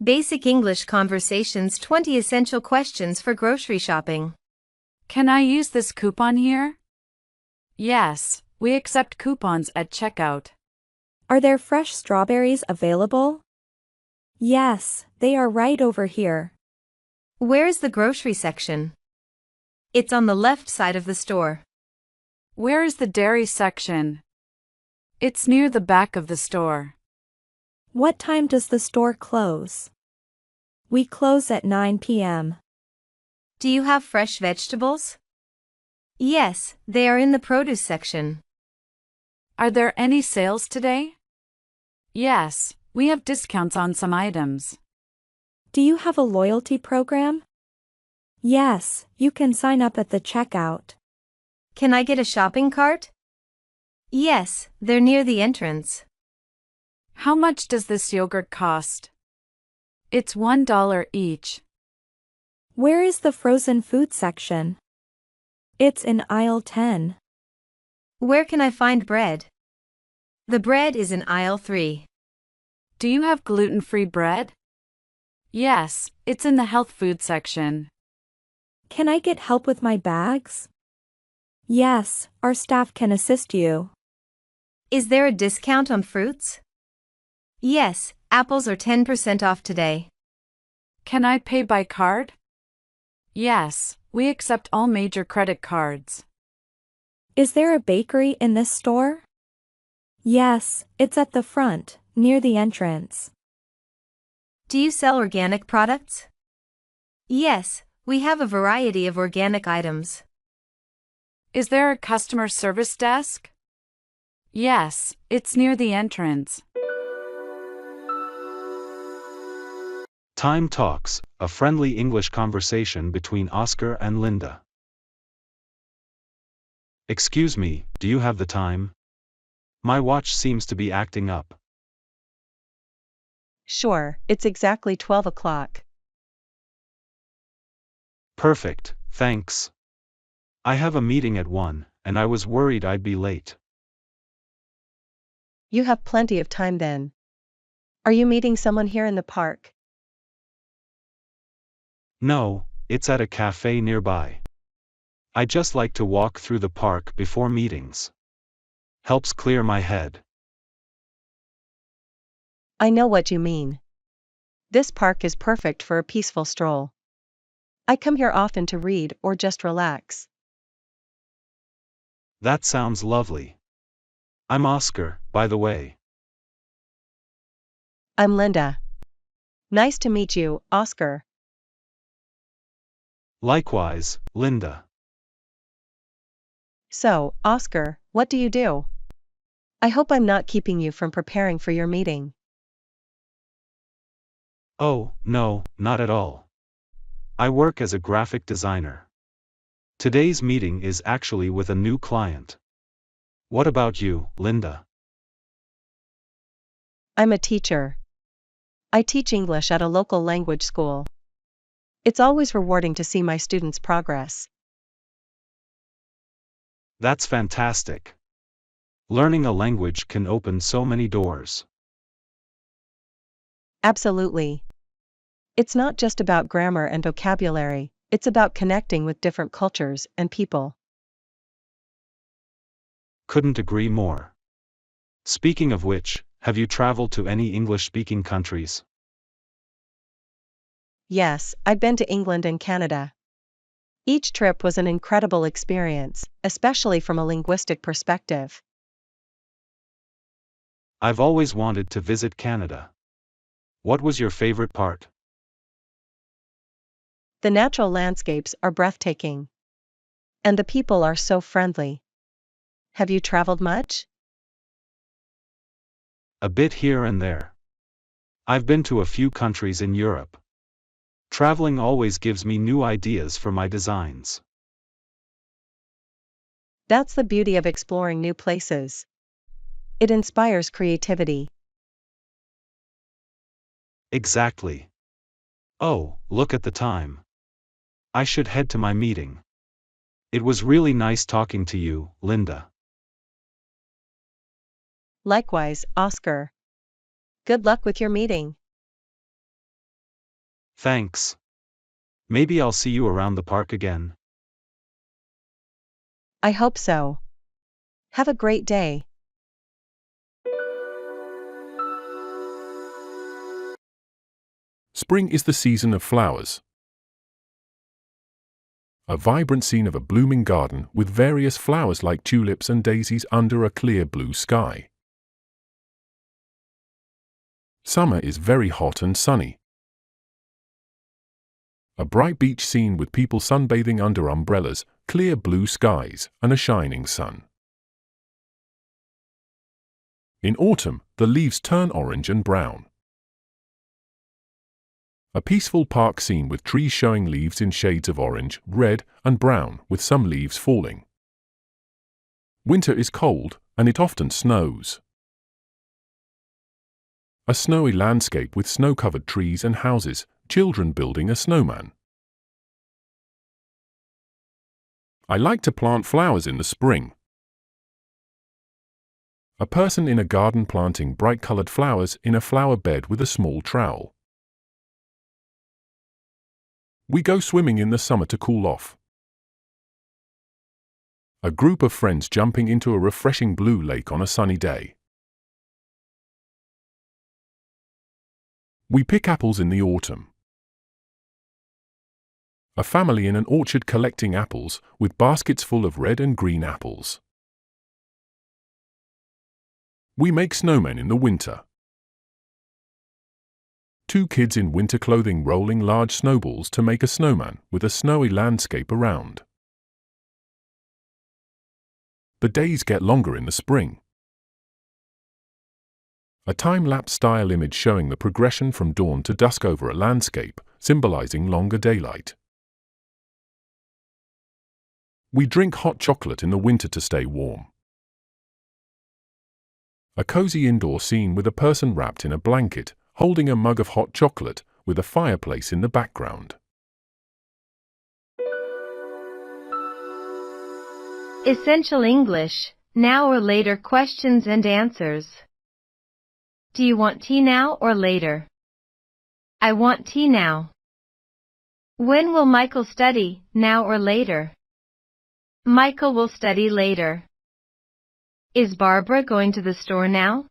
Basic English Conversations 20 Essential Questions for Grocery Shopping. Can I use this coupon here? Yes, we accept coupons at checkout. Are there fresh strawberries available? Yes, they are right over here. Where is the grocery section? It's on the left side of the store. Where is the dairy section? It's near the back of the store. What time does the store close? We close at 9 p.m. Do you have fresh vegetables? Yes, they are in the produce section. Are there any sales today? Yes, we have discounts on some items. Do you have a loyalty program? Yes, you can sign up at the checkout. Can I get a shopping cart? Yes, they're near the entrance. How much does this yogurt cost? It's $1 each. Where is the frozen food section? It's in aisle 10. Where can I find bread? The bread is in aisle 3. Do you have gluten-free bread? Yes, it's in the health food section. Can I get help with my bags? Yes, our staff can assist you. Is there a discount on fruits? Yes, apples are 10% off today. Can I pay by card? Yes, we accept all major credit cards. Is there a bakery in this store? Yes, it's at the front, near the entrance. Do you sell organic products? Yes, we have a variety of organic items. Is there a customer service desk? Yes, it's near the entrance. Time Talks, a friendly English conversation between Oscar and Linda. Excuse me, do you have the time? My watch seems to be acting up. Sure, it's exactly 12 o'clock. Perfect, thanks. I have a meeting at 1, and I was worried I'd be late. You have plenty of time then. Are you meeting someone here in the park? No, it's at a cafe nearby. I just like to walk through the park before meetings. Helps clear my head. I know what you mean. This park is perfect for a peaceful stroll. I come here often to read or just relax. That sounds lovely. I'm Oscar, by the way. I'm Linda. Nice to meet you, Oscar. Likewise, Linda. So, Oscar, what do you do? I hope I'm not keeping you from preparing for your meeting. Oh, no, not at all. I work as a graphic designer. Today's meeting is actually with a new client. What about you, Linda? I'm a teacher. I teach English at a local language school. It's always rewarding to see my students' progress. That's fantastic. Learning a language can open so many doors. Absolutely. It's not just about grammar and vocabulary, it's about connecting with different cultures and people. Couldn't agree more. Speaking of which, have you traveled to any English-speaking countries? Yes, I've been to England and Canada. Each trip was an incredible experience, especially from a linguistic perspective. I've always wanted to visit Canada. What was your favorite part? The natural landscapes are breathtaking. And the people are so friendly. Have you traveled much? A bit here and there. I've been to a few countries in Europe. Traveling always gives me new ideas for my designs. That's the beauty of exploring new places. It inspires creativity. Exactly. Oh, look at the time. I should head to my meeting. It was really nice talking to you, Linda. Likewise, Oscar. Good luck with your meeting. Thanks. Maybe I'll see you around the park again. I hope so. Have a great day. Spring is the season of flowers. A vibrant scene of a blooming garden with various flowers like tulips and daisies under a clear blue sky. Summer is very hot and sunny. A bright beach scene with people sunbathing under umbrellas, clear blue skies, and a shining sun. In autumn, the leaves turn orange and brown. A peaceful park scene with trees showing leaves in shades of orange, red, and brown, with some leaves falling. Winter is cold, and it often snows. A snowy landscape with snow-covered trees and houses, children building a snowman. I like to plant flowers in the spring. A person in a garden planting bright-colored flowers in a flower bed with a small trowel. We go swimming in the summer to cool off. A group of friends jumping into a refreshing blue lake on a sunny day. We pick apples in the autumn. A family in an orchard collecting apples, with baskets full of red and green apples. We make snowmen in the winter. Two kids in winter clothing rolling large snowballs to make a snowman with a snowy landscape around. The days get longer in the spring. A time-lapse style image showing the progression from dawn to dusk over a landscape, symbolizing longer daylight. We drink hot chocolate in the winter to stay warm. A cozy indoor scene with a person wrapped in a blanket, holding a mug of hot chocolate, with a fireplace in the background. Essential English, now or later questions and answers. Do you want tea now or later? I want tea now. When will Michael study, now or later? Michael will study later. Is Barbara going to the store now?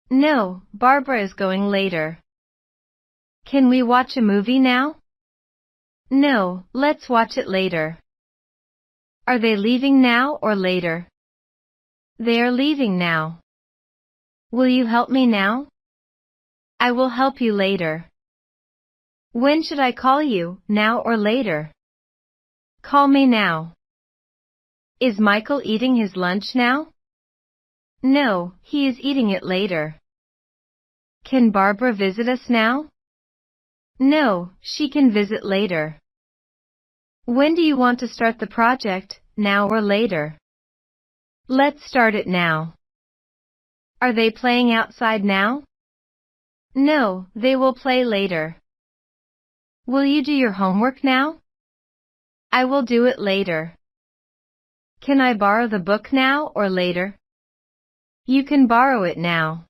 No, Barbara is going later. Can we watch a movie now? No, let's watch it later. Are they leaving now or later? They are leaving now. Will you help me now? I will help you later. When should I call you, now or later? Call me now. Is Michael eating his lunch now? No, he is eating it later. Can Barbara visit us now? No, she can visit later. When do you want to start the project, now or later? Let's start it now. Are they playing outside now? No, they will play later. Will you do your homework now? I will do it later. Can I borrow the book now or later? You can borrow it now.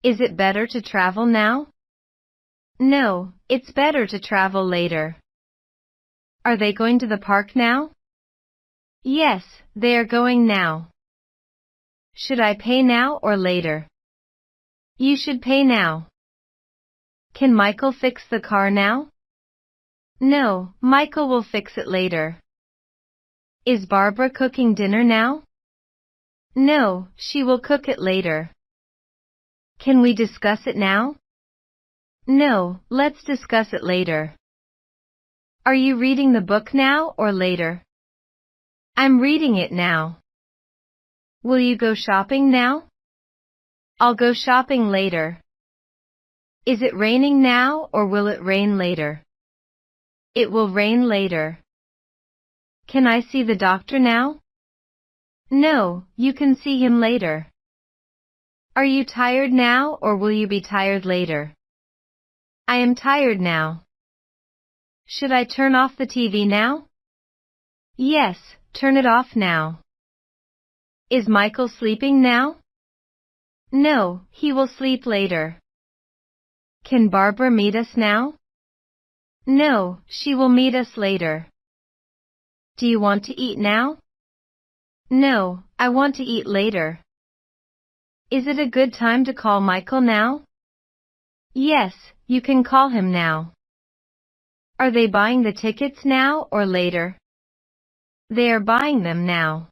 Is it better to travel now? No, it's better to travel later. Are they going to the park now? Yes, they are going now. Should I pay now or later? You should pay now. Can Michael fix the car now? No, Michael will fix it later. Is Barbara cooking dinner now? No, she will cook it later. Can we discuss it now? No, let's discuss it later. Are you reading the book now or later? I'm reading it now. Will you go shopping now? I'll go shopping later. Is it raining now or will it rain later? It will rain later. Can I see the doctor now? No, you can see him later. Are you tired now or will you be tired later? I am tired now. Should I turn off the TV now? Yes, turn it off now. Is Michael sleeping now? No, he will sleep later. Can Barbara meet us now? No, she will meet us later. Do you want to eat now? No, I want to eat later. Is it a good time to call Michael now? Yes, you can call him now. Are they buying the tickets now or later? They are buying them now.